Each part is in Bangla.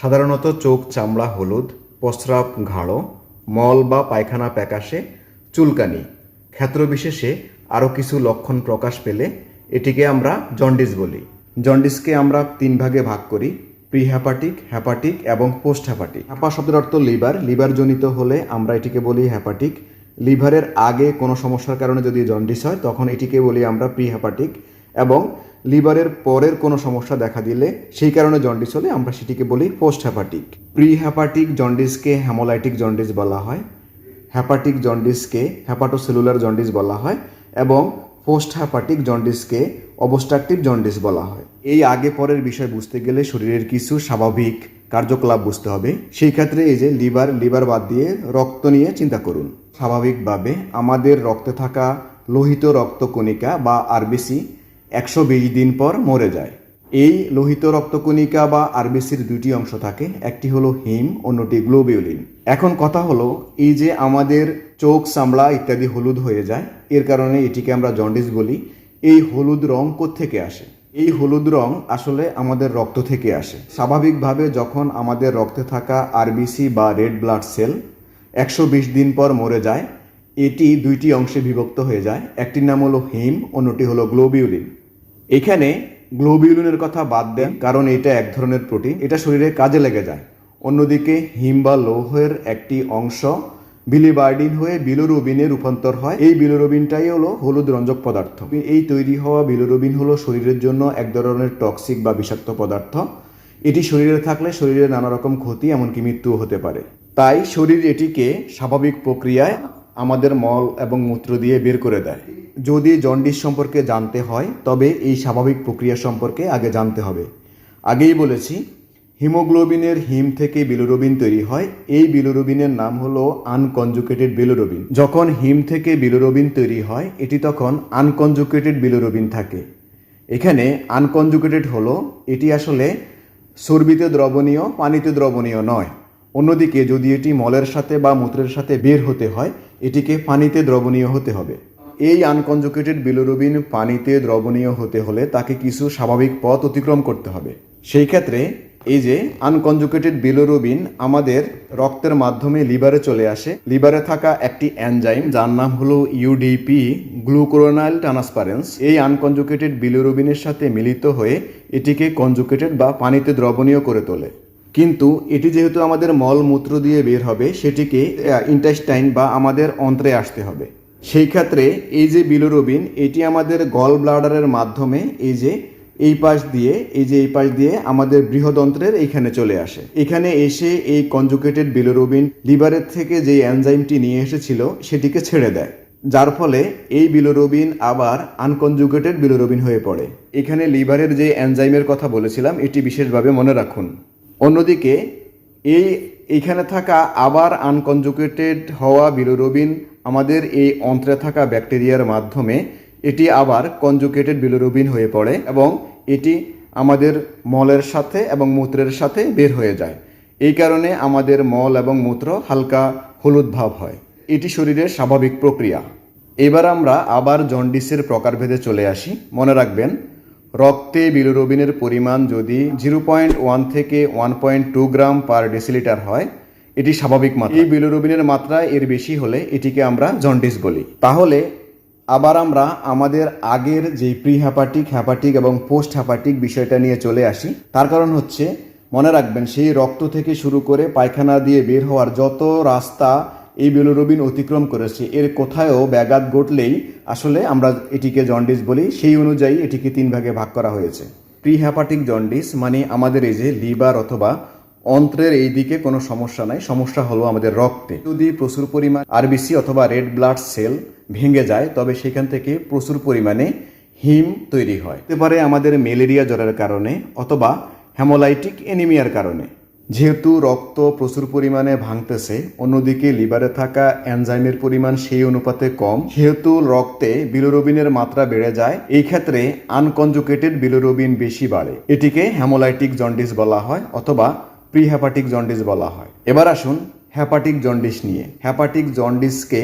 সাধারণত চোখ চামড়া হলুদ, প্রস্রাব গাঢ়, মল বা পায়খানা প্যাকাশে, চুলকানি, ক্ষেত্রবিশেষে আরও কিছু লক্ষণ প্রকাশ পেলে এটিকে আমরা জন্ডিস বলি। জন্ডিসকে আমরা 3 ভাগে ভাগ করি: প্রি হ্যাপাটিক, হ্যাপাটিক এবং পোস্ট হ্যাপাটিক। হ্যাপা শব্দের অর্থ লিভার। লিভারজনিত হলে আমরা এটিকে বলি হ্যাপাটিক। লিভারের আগে কোনো সমস্যার কারণে যদি জন্ডিস হয় তখন এটিকে বলি আমরা প্রি হ্যাপাটিক, এবং লিভারের পরের কোনো সমস্যা দেখা দিলে সেই কারণে জন্ডিস হলে আমরা সেটিকে বলি পোস্ট হ্যাপাটিক। প্রি হ্যাপাটিক জন্ডিসকে হেমোলাইটিক জন্ডিস বলা হয়, হ্যাপাটিক জন্ডিসকে হ্যাপাটোসেলুলার জন্ডিস বলা হয় এবং পোস্ট হ্যাপাটিক জন্ডিসকে অবস্ট্রাকটিভ জন্ডিস বলা হয়। এই আগে পরের বিষয় বুঝতে গেলে শরীরের কিছু স্বাভাবিক কার্যকলাপ বুঝতে হবে। সেই ক্ষেত্রে এই যে লিভার বাদ দিয়ে রক্ত নিয়ে চিন্তা করুন। স্বাভাবিকভাবে আমাদের রক্তে থাকা লোহিত রক্তকণিকা বা আরবিসি 120 দিন পর মরে যায়। এই লোহিত রক্তকণিকা বা আরবিসির 2টি অংশ থাকে, একটি হলো হিম, অন্যটি গ্লোবিউলিন। এখন কথা হলো, এই যে আমাদের চোখ চামড়া ইত্যাদি হলুদ হয়ে যায়, এর কারণে এটিকে আমরা জন্ডিস বলি। এই হলুদ রং কোত্থেকে আসে? এই হলুদ রং আসলে আমাদের রক্ত থেকে আসে। স্বাভাবিকভাবে যখন আমাদের রক্তে থাকা আরবিসি বা রেড ব্লাড সেল 120 দিন পর মরে যায়, এটি 2টি অংশে বিভক্ত হয়ে যায়। একটির নাম হলো হিম, অন্যটি হলো গ্লোবিউলিন। এখানে গ্লোবিউলিনের কথা বাদ দেন, কারণ এটা এক ধরনের প্রোটিন, এটা শরীরে কাজে লেগে যায়। অন্যদিকে হিম বা লৌহের একটি অংশ বিলিবার্ডিন হয়ে বিলিরুবিনে রূপান্তর হয়। এই বিলিরুবিনটাই হলো হলুদ রঞ্জক পদার্থ। এই তৈরি হওয়া বিলিরুবিন হলো শরীরের জন্য এক ধরনের টক্সিক বা বিষাক্ত পদার্থ। এটি শরীরে থাকলে শরীরে নানা রকম ক্ষতি, এমনকি মৃত্যুও হতে পারে। তাই শরীর এটিকে স্বাভাবিক প্রক্রিয়ায় আমাদের মল এবং মূত্র দিয়ে বের করে দেয়। যদি জন্ডিস সম্পর্কে জানতে হয় তবে এই স্বাভাবিক প্রক্রিয়া সম্পর্কে আগে জানতে হবে। আগেই বলেছি, হিমোগ্লোবিনের হিম থেকে বিলিরুবিন তৈরি হয়। এই বিলিরুবিনের নাম হলো আনকনজুগেটেড বিলিরুবিন। যখন হিম থেকে বিলিরুবিন তৈরি হয় এটি তখন আনকনজুগেটেড বিলিরুবিন থাকে। এখানে আনকনজুগেটেড হলো এটি আসলে চর্বিতে দ্রবণীয়, পানিতে দ্রবণীয় নয়। অন্যদিকে যদি এটি মলের সাথে বা মূত্রের সাথে বের হতে হয় এটিকে পানিতে দ্রবণীয় হতে হবে। এই আনকনজুগেটেড বিলিরুবিন পানিতে দ্রবণীয় হতে হলে তাকে কিছু স্বাভাবিক পথ অতিক্রম করতে হবে। সেই ক্ষেত্রে এই যে আনকনজুগেটেড বিলিরুবিন আমাদের রক্তের মাধ্যমে লিভারে চলে আসে। লিভারে থাকা একটি এনজাইম যার নাম হলো ইউডিপি, গ্লুকুরোনাইল ট্রান্সফারেন্স, এই আনকনজুগেটেড বিলিরুবিনের সাথে মিলিত হয়ে এটিকে কনজুগেটেড বা পানিতে দ্রবণীয় করে তোলে। কিন্তু এটি যেহেতু আমাদের মলমূত্র দিয়ে বের হবে সেটিকে ইন্টেস্টাইন বা আমাদের অন্ত্রে আসতে হবে। সেই ক্ষেত্রে এই যে বিলিরুবিন এটি আমাদের গল ব্লাডারের মাধ্যমে এই পাশ দিয়ে আমাদের বৃহদন্ত্রের এইখানে চলে আসে। এখানে এসে এই কনজুগেটেড বিলিরুবিন লিভারের থেকে যে এনজাইমটি নিয়ে এসেছিল সেটিকে ছেড়ে দেয়, যার ফলে এই বিলিরুবিন আবার আনকনজুগেটেড বিলিরুবিন হয়ে পড়ে। এখানে লিভারের যে এনজাইমের কথা বলেছিলাম এটি বিশেষভাবে মনে রাখুন। অন্যদিকে এইখানে থাকা আবার আনকনজুগেটেড হওয়া বিলিরুবিন আমাদের এই অন্ত্রে থাকা ব্যাকটেরিয়ার মাধ্যমে এটি আবার কনজুগেটেড বিলিরুবিন হয়ে পড়ে এবং এটি আমাদের মলের সাথে এবং মূত্রের সাথে বের হয়ে যায়। এই কারণে আমাদের মল এবং মূত্র হালকা হলুদ ভাব হয়। এটি শরীরের স্বাভাবিক প্রক্রিয়া। এবার আমরা আবার জন্ডিসের প্রকারভেদে চলে আসি। মনে রাখবেন, রক্তে বিলিরুবিনের পরিমাণ যদি 0.1 থেকে 1.2 গ্রাম পার ডেসিলিটার হয় এটি স্বাভাবিক মাত্রা। এই বিলিরুবিনের মাত্রা এর বেশি হলে এটিকে আমরা জন্ডিস বলি। তাহলে আবার আমরা আমাদের আগের যে প্রি হ্যাপাটিক, হ্যাপাটিক এবং পোস্ট হ্যাপাটিক বিষয়টা নিয়ে চলে আসি। তার কারণ হচ্ছে, মনে রাখবেন, সেই রক্ত থেকে শুরু করে পায়খানা দিয়ে বের হওয়ার যত রাস্তা এই বিলিরুবিন অতিক্রম করেছে এর কোথায়ও ব্যাঘাত ঘটলেই আসলে আমরা এটিকে জন্ডিস বলি। সেই অনুযায়ী এটিকে 3 ভাগে ভাগ করা হয়েছে। প্রি হ্যাপাটিক জন্ডিস মানে আমাদের এই যে লিভার অথবা অন্ত্রের এই দিকে কোনো সমস্যা নাই, সমস্যা হলো আমাদের রক্তে। যদি প্রচুর পরিমাণ আরবিসি অথবা রেড ব্লাড সেল ভেঙে যায় তবে সেখান থেকে প্রচুর পরিমাণে হিম তৈরি হয়। হতে পারে আমাদের ম্যালেরিয়া জ্বরের কারণে অথবা হেমোলাইটিক অ্যানিমিয়ার কারণে। যেহেতু রক্ত প্রচুর পরিমাণে ভাঙতেছে, অন্যদিকে লিভারে থাকা এনজাইমের পরিমাণ সেই অনুপাতে কম, যেহেতু রক্তে বিলিরুবিনের মাত্রা বেড়ে যায়, এই ক্ষেত্রে আনকনজুগেটেড বিলিরুবিন বেশি বাড়ে। এটিকে হেমোলাইটিক জন্ডিস বলা হয় অথবা প্রি হ্যাপাটিক জন্ডিস বলা হয়। এবার আসুন হ্যাপাটিক জন্ডিস নিয়ে। হ্যাপাটিক জন্ডিসকে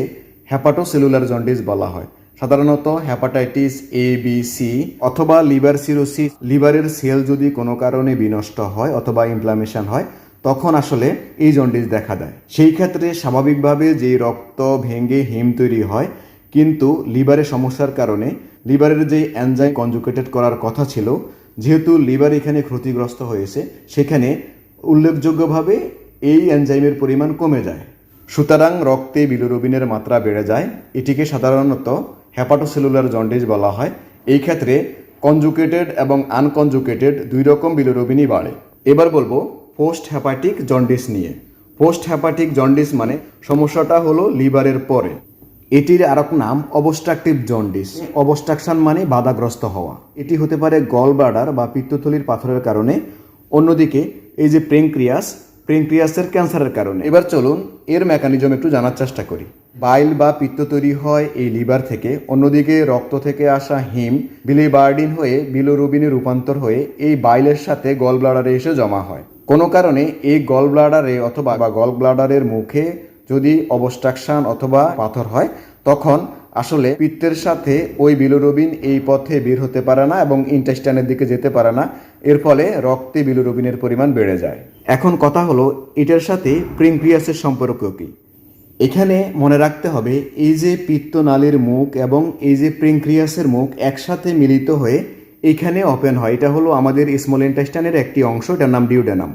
হ্যাপাটোসেলুলার জন্ডিস বলা হয়। সাধারণত হ্যাপাটাইটিস এ, বি, সি অথবা লিভার সিরোসিস, লিভারের সেল যদি কোনো কারণে বিনষ্ট হয় অথবা ইনফ্লামেশন হয় তখন আসলে এই জন্ডিস দেখা দেয়। সেই ক্ষেত্রে স্বাভাবিকভাবে যে রক্ত ভেঙে হিম তৈরি হয়, কিন্তু লিভারের সমস্যার কারণে লিভারের যে এনজাইম কনজুগেটেড করার কথা ছিল, যেহেতু লিভার এখানে ক্ষতিগ্রস্ত হয়েছে, সেখানে উল্লেখযোগ্যভাবে এই এনজাইমের পরিমাণ কমে যায়। সুতরাং রক্তে বিলিরুবিনের মাত্রা বেড়ে যায়। এটিকে সাধারণত হেপাটোসেলুলার জন্ডিস বলা হয়। এই ক্ষেত্রে কনজুগেটেড এবং আনকনজুগেটেড দুই রকম বিলিরুবিনই বাড়ে। এবার বলবো পোস্ট হ্যাপাটিক জন্ডিস নিয়ে। পোস্ট হ্যাপাটিক জন্ডিস মানে সমস্যাটা হলো লিভারের পরে। এটির আরেক নাম অবস্ট্রাকটিভ জন্ডিস। অবস্ট্রাকশন মানে বাধাগ্রস্ত হওয়া। এটি হতে পারে গল ব্লাডার বা পিত্তথলির পাথরের কারণে, অন্যদিকে এই যে প্যানক্রিয়াসের ক্যান্সারের কারণে। এবার চলুন এর মেকানিজম একটু জানার চেষ্টা করি। বাইল বা পিত্ত তৈরি হয় এই লিভার থেকে, অন্যদিকে রক্ত থেকে আসা হিম বিলিবার্ডিন হয়ে বিলিরুবিনে রূপান্তর হয়ে এই বাইলের সাথে গল ব্লাডারে এসে জমা হয়। কোনো কারণে এই গল ব্লাডারে অথবা গল ব্লাডারের মুখে যদি অবস্ট্রাকশন অথবা পাথর হয়, তখন আসলে পিত্তের সাথে ওই বিলিরুবিন এই পথে বের হতে পারে না এবং ইন্টেস্টাইনের দিকে যেতে পারে না। এর ফলে রক্তে বিলিরুবিনের পরিমাণ বেড়ে যায়। এখন কথা হলো এটার সাথে প্যানক্রিয়াসের সম্পর্ক কি। এখানে মনে রাখতে হবে এই যে পিত্তনালীর মুখ এবং এই যে প্যানক্রিয়াসের মুখ একসাথে মিলিত হয়ে এখানে ওপেন হয়। এটা হলো আমাদের স্মল ইন্টেস্টাইনের একটি অংশ, এটার নাম ডিউডেনাম।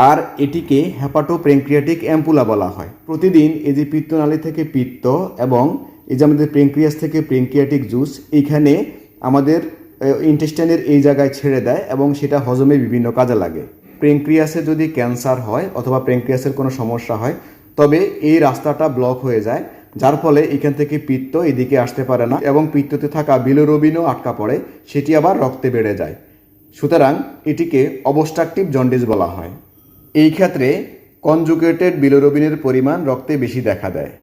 আর এটিকে হেপাটোপ্যানক্রিয়াটিক অ্যাম্পুলা বলা হয়। প্রতিদিন এই যে পিত্তনালী থেকে পিত্ত এবং এই যে আমাদের প্যানক্রিয়াস থেকে প্যানক্রিয়াটিক জুস এইখানে আমাদের ইন্টেস্টাইনের এই জায়গায় ছেড়ে দেয় এবং সেটা হজমে বিভিন্ন কাজে লাগে। প্যানক্রিয়াসে যদি ক্যান্সার হয় অথবা প্যানক্রিয়াসের কোনো সমস্যা হয়, তবে এই রাস্তাটা ব্লক হয়ে যায়, যার ফলে এখান থেকে পিত্ত এদিকে আসতে পারে না এবং পিত্ততে থাকা বিলিরুবিনও আটকা পড়ে, সেটি আবার রক্তে বেড়ে যায়। সুতরাং এটিকে অবস্ট্রাকটিভ জন্ডিস বলা হয়। এই ক্ষেত্রে কনজুগেটেড বিলিরুবিনের পরিমাণ রক্তে বেশি দেখা দেয়।